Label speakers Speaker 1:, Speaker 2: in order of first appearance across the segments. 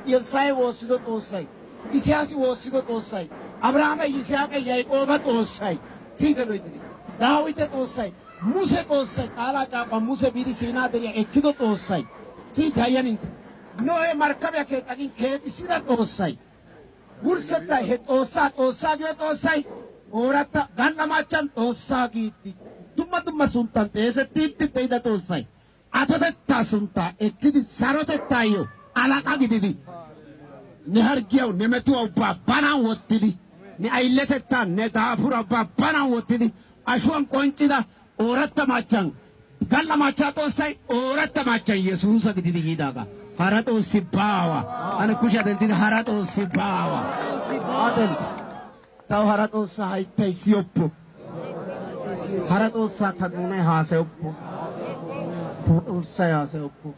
Speaker 1: Elsa'i woossido Xoossay, Isiyaasi woossido Xoossay, Abrahaame, Yisaaqa, Yaaqooba Xoossay, siyite loyttidi. Daawite Xoossay, Muse Xoossay, qaalaa caaqquwa Muse biidi Siinaa deriya ekkido Xoossay. Siyite hayyan intte. Nohe markkabiya keexxa gin keexissida Xoossay. Wurssettay he Xoossaa giyo Xoossay ooratta ganna machchan Xoossaa giiddi dumma dumma sunttan xeesettiiddi de'ida Xoossay. Atotettaa sunttaa ekkidi sarotettaayyo alaqa gididi ne harggiyawu ne metuwa ubbaa banan wottidi ne ayiletettaa ne daafura ubbaa banan wottidi ashuwan qonccida ooratta machchan galla machchaa Xoossay ooratta machchan Yesuusa gididi yiidaagaa. Hara Xoossi baawa. Ane kushiyaa denttidi hara Xoossi baawa. Adelta. Tawu hara Xoossaa hayttay siyoppo. Hara Xoossaa ta doonay haasayoppo. Xoossay haasayoppo.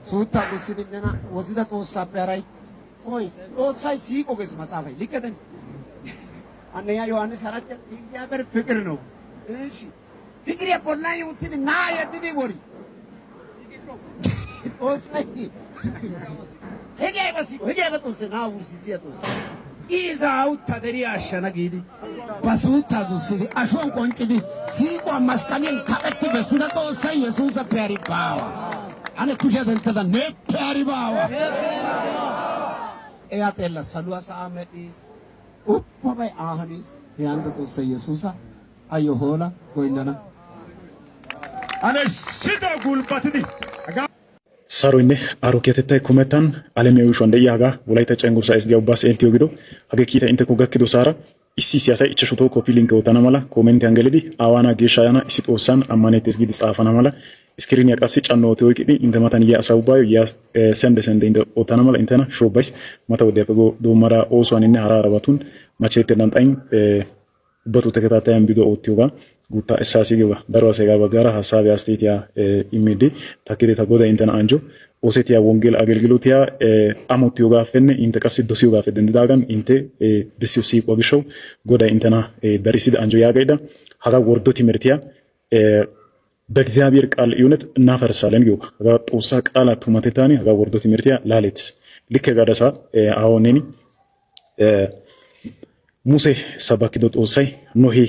Speaker 1: Suuttaa gussidi nena wozida Xoossaappe haray. Oy, Xoossay siiqo gees matsaafay. Likketen. Anneya Yohaannis harachcha እግዚአብሔር ፍቅር ነው። እሺ ፍቅር የቦላኝ ውትል ና የድዲ ወሪ Xoossay. Hegee basiiko hegee Xoossay naa wursiisiya Xoossay. Izaa utta deriya ashshana giidi ba suuttaa gussidi ashuwan qonccidi siiquwan masqqaliyan kaqetti bessida Xoossay Yesuusappe hari baawa. Ane kushiyaa denttada neeppe hari baawa. Eya xeella saluwa sa'aa medhdhiis. Ubbabay aa haniis. He handa Xoossay Yesuusa ayyo hoola goynnana.
Speaker 2: Ane shida gulbatidi.
Speaker 3: Saroynne aarokiyatettay kumettan alamiyaa yuushuwan de'iyaagaa wolaytta cenggurssaa SG ubbaas eltiyo gido hagee kiita intteko gakkidosaara issi asay 5 toho kopi linke oottana mala koomentiyan gelidi aawaana geeshsha ayana issi xoossan ammanettes giidi xaafana mala iskiriiniya qassi canno ootti oyqqidi intte matan yiya asa ubbaayo yiya sende intte oottana mala inttena shoobbays mata wodiyappe doommada oosuwaninne hara harabatun machchettennan xayin ubbatu teketaatayan bido oottiyoogaa gutta essasi giyoga daro asay gaa baggaara hasaabiya asteetiya immidi takkidi ta goday inttena anjo oosetiya wongel agelgilotiya amottiyoogaappenne intte qassi dosiyogaappe denddidaagan intte bessiyo siiquwa gishshawu goday inttena darissidi anjo yaagayda hagaa worddo timirtiya በእግዚአብሔር ቃል እውነት እናፈርሳለን giyoga hagaa xoossaa qaalaa tumatettaani hagaa worddo timirtiya laaleetis likke gaadasa aawonneeni Muse sabakkido xoossay Nohe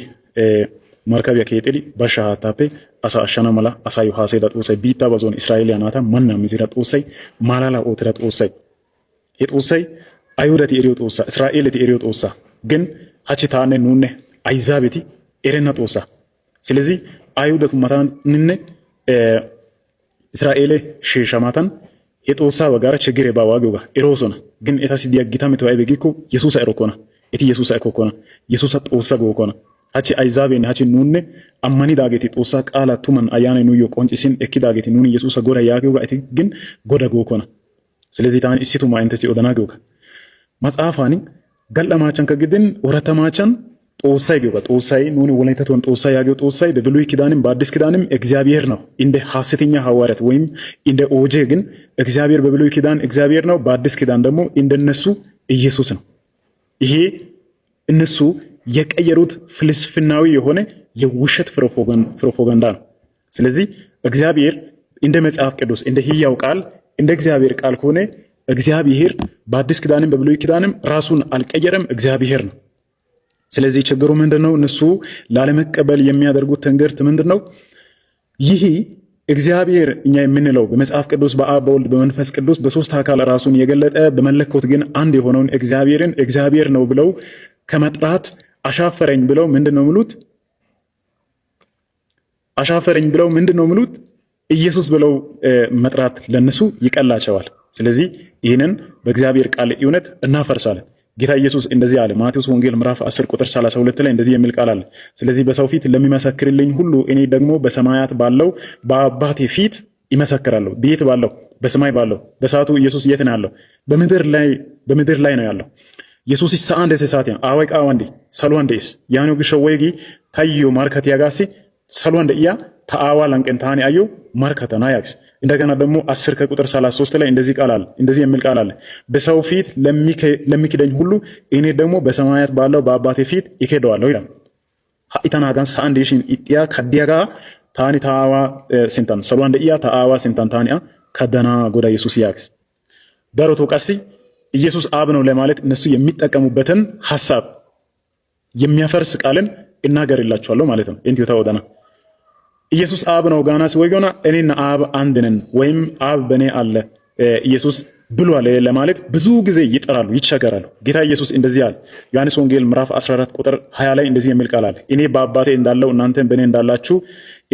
Speaker 3: markabiya keexxidi bashsha haattaappe asaa ashshana mala asaayyo haasayida Xoossay biittaa bazuwan Israa'eeliya naata mannaa mizira Xoossay maalaalaa oottida Xoossay. He Xoossay Ayhudati eriyo Xoossaa, Israa'eeleti eriyo Xoossaa. ግን hachchi taanne nuunne ayzaabeti erenna Xoossaa. ስለዚህ አይሁደቱ mataninne Israa'eele sheesha matan he Xoossaa baggaara ችግር baawaa giyogaa eroosona. ግን etassi diya gita metoy aybee giikko Yesuusa erokkona. Eti Yesuusa ekkokkona. Yesuusa Xoossa gookkona. Hachi ayzaabenne hachi nuunne ammanidaageeti Xoossaa qaalaa tuman ayyaanay nuuyyo qonccisin ekkidaageeti nuuni Yesuusa goda yaagiyoogaa eti gin goda gookkona. ስለዚህ taani issituma inttessi odanaa giyogaa. Matsaafaani gal'a maachchankka gidin ooratta maachchan Xoossay giyogaa. Xoossay nuuni wolayttatuwan Xoossaa yaagiyo Xoossay በብሉይ ኪዳንም በአዲስ ኪዳንም እግዚአብሔር ነው። እንደ ሐሰተኛ ሐዋርያት ወይም እንደ ኦጄ ግን እግዚአብሔር በብሉይ ኪዳን እግዚአብሔር ነው፣ በአዲስ ኪዳን ደግሞ እንደነሱ ኢየሱስ ነው። ይሄ እነሱ የቀየሩት ፍልስፍናዊ የሆነ የውሸት ፕሮፓጋንዳ ነው። ስለዚህ እግዚአብሔር እንደ መጽሐፍ ቅዱስ እንደ ሕያው ቃል እንደ እግዚአብሔር ቃል ከሆነ እግዚአብሔር በአዲስ ኪዳንም በብሉይ ኪዳንም ራሱን አልቀየረም፣ እግዚአብሔር ነው። ስለዚህ ችግሩ ምንድነው? እነሱ ላለመቀበል የሚያደርጉት ትንግርት ምንድነው? ይህ እግዚአብሔር እኛ የምንለው በመጽሐፍ ቅዱስ በአብ በወልድ በመንፈስ ቅዱስ በሶስት አካል ራሱን የገለጠ በመለኮት ግን አንድ የሆነውን እግዚአብሔርን እግዚአብሔር ነው ብለው ከመጥራት አሻፈረኝ ብለው ምንድነው ምሉት? አሻፈረኝ ብለው ምንድነው ምሉት? ኢየሱስ ብለው መጥራት ለነሱ ይቀላቸዋል። ስለዚህ ይህንን በእግዚአብሔር ቃል እውነት እናፈርሳለን። ጌታ ኢየሱስ እንደዚህ አለ። ማቴዎስ ወንጌል ምዕራፍ 10 ቁጥር 32 ላይ እንደዚህ የሚል ቃል አለ። ስለዚህ በሰው ፊት ለሚመሰክርልኝ ሁሉ እኔ ደግሞ በሰማያት ባለው በአባቴ ፊት ይመሰክራለሁ። ቤት ባለው በሰማይ ባለው በሰዓቱ ኢየሱስ የት ነው ያለው? በምድር ላይ ነው ያለው። ኢየሱስ ሰአንደ ሰሳት አወቃ ወንዲ ሰልወንዴስ ያኑ ግሸወይጊ ታዮ ማርከት ያጋሲ ሰልወንደያ ተአዋ ለንቀንታኒ አዩ ማርከተና ያክስ እንደገና ደግሞ 10 ከቁጥር 33 ላይ እንደዚህ ቃል አለ። እንደዚህ የሚል ቃል አለ። በሰው ፊት ለሚክደኝ ሁሉ እኔ ደግሞ በሰማያት ባለው በአባቴ ፊት ይከደዋለሁ ይላል። ሀኢታና ጋን ሳንዴሽን ኢጥያ ከዲያጋ ታኒ ታዋ ሲንታን ሰልወንደያ ታዋ ሲንታን ታኒያ ከደና ጎዳ ኢየሱስ ያክስ ደሮቶ ቀሲ ኢየሱስ አብ ነው ለማለት እነሱ የሚጠቀሙበትን ሐሳብ የሚያፈርስ ቃልን እናገርላችኋለሁ ማለት ነው። እንቲው ታወዳና ኢየሱስ አብ ነው ጋናስ ወይ ገና እኔና አብ አንድ ነን ወይም አብ በኔ አለ ኢየሱስ ብሏል ለማለት ብዙ ጊዜ ይጠራሉ፣ ይቸገራሉ። ጌታ ኢየሱስ እንደዚህ አለ። ዮሐንስ ወንጌል ምዕራፍ 14 ቁጥር 20 ላይ እንደዚህ የሚል ቃል አለ። እኔ በአባቴ እንዳለው እናንተም በእኔ እንዳላችሁ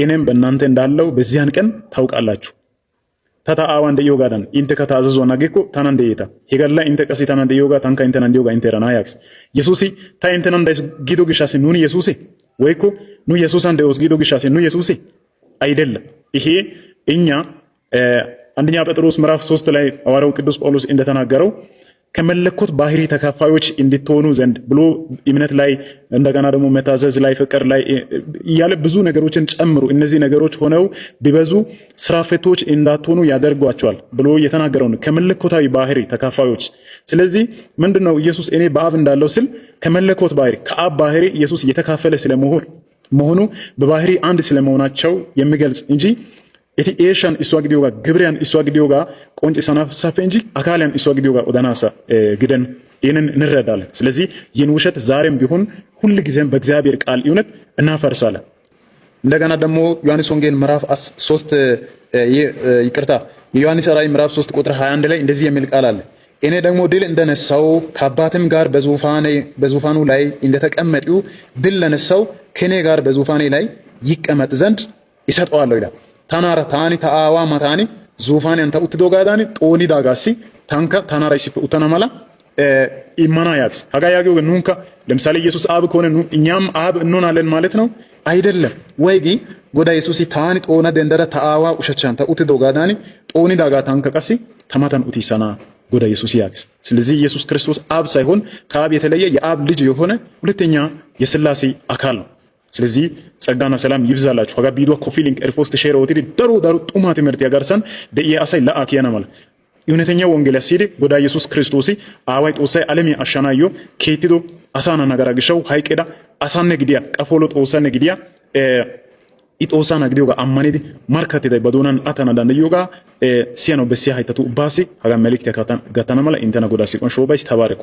Speaker 3: እኔም በእናንተ እንዳለው በዚያን ቀን ታውቃላችሁ። ታታ አዋን ደዮ ጋዳን ኢንተ ከታዘዙ ናገኮ ታናን ደይታ ሄገላ ኢንተ ቀሲ ታናን ደዮ ጋ ታንካ ኢንተ ናን ደዮ ጋ ኢንተ ረና ያክስ ኢየሱስ ታ ኢንተ ናን ዳይስ ጊዶ ግሻሲ ኑን ኢየሱስ ወይኮ ኑ ኢየሱስ አንደ ወስ ጊዶ ግሻሲ ኑ ኢየሱስ አይደለም። ይሄ እኛ አንደኛ ጴጥሮስ ምዕራፍ 3 ላይ ሐዋርያው ቅዱስ ጳውሎስ እንደተናገረው ከመለኮት ባህሪ ተካፋዮች እንድትሆኑ ዘንድ ብሎ እምነት ላይ እንደገና ደግሞ መታዘዝ ላይ ፍቅር ላይ ያለ ብዙ ነገሮችን ጨምሩ እነዚህ ነገሮች ሆነው ቢበዙ ስራ ፈቶች እንዳትሆኑ ያደርጓቸዋል ብሎ የተናገረው ከመለኮታዊ ባህሪ ተካፋዮች። ስለዚህ ምንድነው ኢየሱስ እኔ በአብ እንዳለው ስል ከመለኮት ባህሪ ከአብ ባህሪ ኢየሱስ የተካፈለ ስለመሆኑ በባህሪ አንድ ስለመሆናቸው የሚገልጽ እንጂ እቲ ኤሻን እሷ ግዲዮጋ ግብሪያን እሷ ግዲዮጋ ቆንጭ ሰናፍሳፈ እንጂ አካሊያን እሷ ግዲዮጋ ኦዳናሳ ግደን ይህንን እንረዳለን። ስለዚህ ይህን ውሸት ዛሬም ቢሆን ሁል ጊዜም በእግዚአብሔር ቃል እውነት እናፈርሳለን። እንደገና ደግሞ ዮሐንስ ወንጌል ምዕራፍ 3 ይቅርታ የዮሐንስ ራእይ ምዕራፍ 3 ቁጥር 21 ላይ እንደዚህ የሚል ቃል አለ። እኔ ደግሞ ድል እንደነሳው ከአባትም ጋር በዙፋኑ ላይ እንደተቀመጡ ድል ለነሳው ከኔ ጋር በዙፋኔ ላይ ይቀመጥ ዘንድ ይሰጠዋለሁ ይላል። ታናራ ታኒ ታአዋ ማታኒ ዙፋን አንተ ኡትዶ ጋዳኒ ጦኒ ዳጋሲ ታንካ ታናራ ይስፈ ኡተናማላ ኢማና ያክስ ሀጋያጊው ኑንካ ለምሳሌ ኢየሱስ አብ ከሆነ እኛም አብ እንሆናለን ማለት ነው አይደለም። ወይጊ ጎዳ ኢየሱስ ታኒ ጦና ደንደረ ታአዋ ኡሸቻን ኡትዶ ጋዳኒ ጦኒ ዳጋ ታንካ ቀሲ ተማታን ኡቲሰና ጎዳ ኢየሱስ ያክስ። ስለዚህ ኢየሱስ ክርስቶስ አብ ሳይሆን ከአብ የተለየ የአብ ልጅ የሆነ ሁለተኛ የሥላሴ አካል ነው። ስለዚህ ጸጋና ሰላም ይብዛላችሁ። ሀጋ ቢዶ ኮፊሊንግ ኤርፖስት ሼር ወቲ ደሩ ጡማት ምርት ያጋርሰን ደየ አሳይ ለአኪያና ማለት እውነተኛ ወንጌል ያሲደ ጎዳ ኢየሱስ ክርስቶስ አዋይ ጦሳይ ዓለም አሻናዮ ከይትዶ አሳና ነገራግሻው ሃይቀዳ አሳነ ግዲያ ቀፎሎ ጦሳነ ግዲያ ኢጦሳና ግዲዮጋ አማኔዲ ማርካቴ ዳይ በዶናን አታና ዳንዮጋ ሲያኖ በሲያ ሃይተቱ ባሲ ሀጋ መልእክት ያካታን ጋታና ማለት ኢንተና ጎዳ ሲቆን ሾባይስ ተባረኩ።